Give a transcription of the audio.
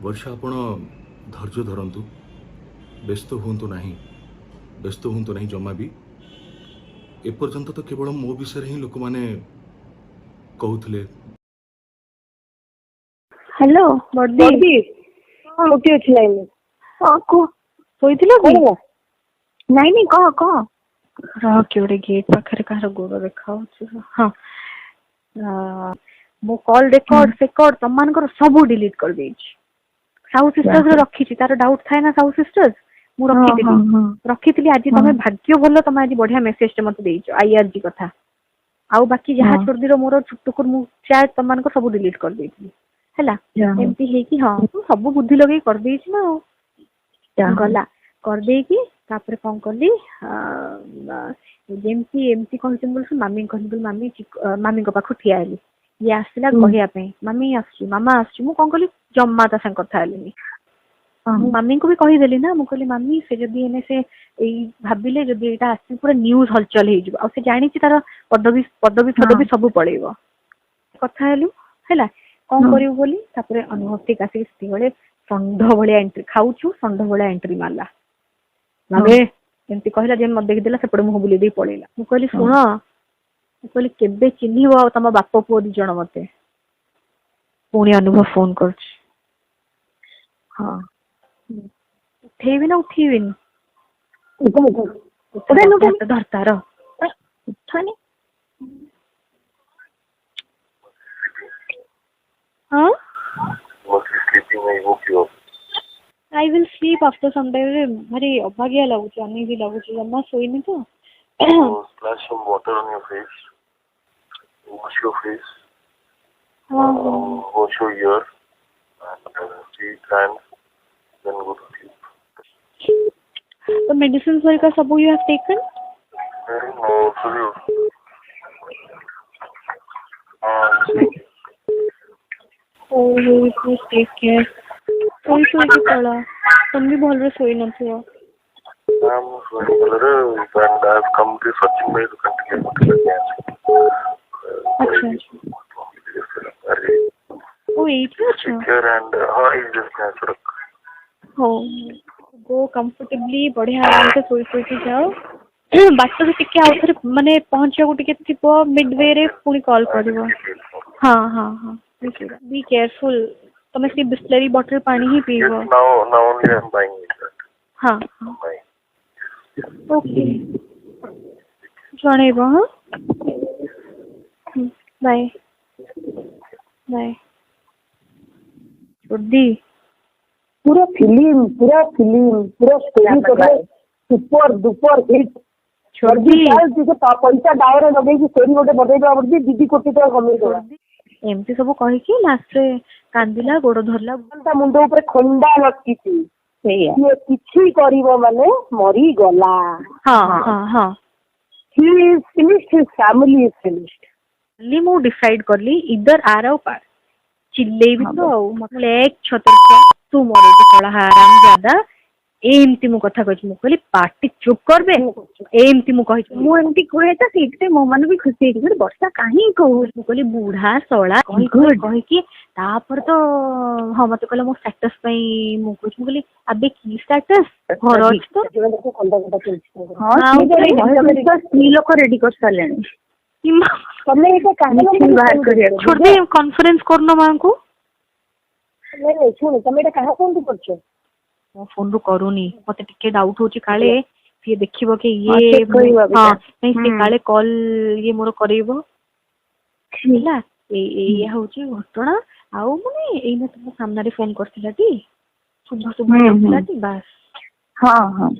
वर्षा आपण धैर्य धरतु व्यस्त हूँ ना व्यस्त हूँ ना जमा भी एपर्यंत तो केवल मो विषय ही लोक मैंने कहते। हेलो बर्दी हाँ उठी अच्छी लाइन हाँ को ଶୋଇଥିଲ କି? ନାଇଁ ନାଇଁ କହ କହ ରହ କିଏ ଗୋଟେ ଗେଟ୍ ପାଖରେ କାହାର ଗୋଡ ଦେଖାଉଛି। ହଁ ମୁଁ କଲ୍ ରେକର୍ଡ ଫେକର୍ଡ ତମମାନଙ୍କର ସବୁ ଡିଲିଟ କରିଦେଇଛି। ସାହୁ ସିଷ୍ଟର୍ସ ରଖିଛି, ତାର ଡାଉଟ୍ ଥାଏ ନା ସାହୁ ସିଷ୍ଟର୍ସ, ମୁଁ ରଖିଥିଲି ଆଜି ତମେ ଭାଗ୍ୟ ଭଲ ତମେ ଆଜି ବଢିଆ ମେସେଜ ଟେ ମତେ ଦେଇଛ ଆଇଆରଜି କଥା। ଆଉ ବାକି ଯାହା ଛୋଟଦିର ମୋର ଛୁଟୁକୁର ମୁଁ ଚାଟ୍ ତମମାନଙ୍କ ସବୁ ଡିଲିଟ କରିଦେଇଥିଲି ହେଲା। ଏମିତି ହେଇକି ହଁ ମୁଁ ସବୁ ବୁଦ୍ଧି ଲଗେଇ କରିଦେଇଛି ନା ଆଉ ଗଲା କରିଦେଇକି ତାପରେ କଣ କଲି ଯେମିତି ଏମିତି କହିଛନ୍ତି ବୋଲି ମାମି କହିଲି ମାମି ମାମିଙ୍କ ପାଖକୁ ଠିଆ ହେଲି। ଇଏ ଆସିଲା କହିବା ପାଇଁ ମାମି ଆସୁଛି ମାମା ଆସୁଛି। ମୁଁ କଣ କଲି ଜମା ତା ସାଙ୍ଗେ କଥା ହେଲିନି। ମୁଁ ମାମିଙ୍କୁ ବି କହିଦେଲି ନା, ମୁଁ କହିଲି ମାମି ସେ ଯଦି ଏନେ ସେ ଏଇ ଭାବିଲେ ଯଦି ଏଇଟା ଆସିକି ପୁରା ନ୍ୟୁଜ ହଲଚଲ ହେଇଯିବ, ଆଉ ସେ ଜାଣିଛି ତାର ପଦବୀ ଫଦବୀ ସବୁ ପଳେଇବ। କଥା ହେଲୁ ହେଲା କଣ କରିବୁ ବୋଲି। ତାପରେ ଅନୁଭବ ଠିକ ଆସିକି ସେତେବେଳେ ଷଣ୍ଢ ଭଳିଆ ଏଣ୍ଟ୍ରି ଖାଉଛୁ, ଷଣ୍ଢ ଭଳିଆ ଏଣ୍ଟ୍ରି ମାରିଲା। ଭାବେ ଏମିତି କହିଲା ଯେ ମତେ ଦେଖିଦେଲା ସେପଟେ ମୁହଁ ବୁଲେଇ ଦେଇ ପଳେଇଲା। ମୁଁ କହିଲି ଶୁଣ, ମୁଁ କହିଲି କେବେ ଚିହ୍ନିବ ଆଉ ତମ ବାପ ପୁଅ ଦି ଜଣ ମତେ। ପୁଣି ଅନୁଭବ ଫୋନ କରୁଛି। ହଁ ଉଠେଇବି ନା ଉଠେଇବିନି? ଧରତାର ଉଠାନି। हाँ I will sleep after some time. भारी अभागिया लगुच, अनेक लगुच, जमा सोईनी तो splash some water on your face, wash your face, wash your ear, and feet, hands, then go to sleep. The medicines का सब you have taken? No, sorry. Please take care. सोई की पड़ा तुम भी भल रे सोई न थियो। I'm sorry, and I've come to searching by the country. अच्छा ओ एट अच्छा and हाँ इस just natural. हो गो कंफर्टेबली बढ़िया आराम से सोई के जाओ। बात तो टिके आउ थरे माने पहुंचो टिके थिपो मिडवे रे पुनी कॉल करिवो। हाँ हाँ हाँ बी केयरफुल। तुम्हें सिर्फ बिस्लरी बॉटल पानी ही पीवो। Yes, now only I'm buying it. हाँ ओके जणेबो। हाँ बाय बाय बुद्धि पूरा फिल्म स्टोरी कर सुपर डुपर हिट छोड़ी चाल तुझे पैसा डावर लगे स्टोरी गोटे बतेइबा बड़ी दीदी कोटी तो कमे दो एमती सब कहि कि लास्ट रे कांदिला गोड़ धरला ता मुंड ऊपर खंडा लटकीची ये किछि करिवो माने मरी गला। हां हां हां he is finished, his family is finished. ली मु डिसाइड करली इधर आ रहा पार चिल्ले भी तो मतलब एक छतर तू मोरे के थोड़ा आराम ज्यादा एमती मु कथा कहछि। मु कहली पार्टी चुप करबे एमती मु कहछि। मु एमती कहे त सीटते मो मन भी खुशी हे कि वर्षा काहे कहू। मु कहली बूढ़ा सोळा कहि कि तापर तो हां मते कहला मो स्टेटस पई मु कहछि। मु कहली अबे की स्टेटस घर अछि तो हां स्त्री लोक रेडी कर सालेनी तमे एटा काहे बाहर करिया छोड़ दे कॉन्फ्रेंस करनो मां को। नहीं सुन तमे एटा काहे फोन करछो? मो फोन रू करूनी मते टिके डाउट होची काले से देखिबो के ये हां नहीं से काले कॉल ये मोर करेबो हैला ए होची घटना। आउ माने एइना तुम सामने रे फोन करथिला टी शुभ करथिला टी बस। हां हां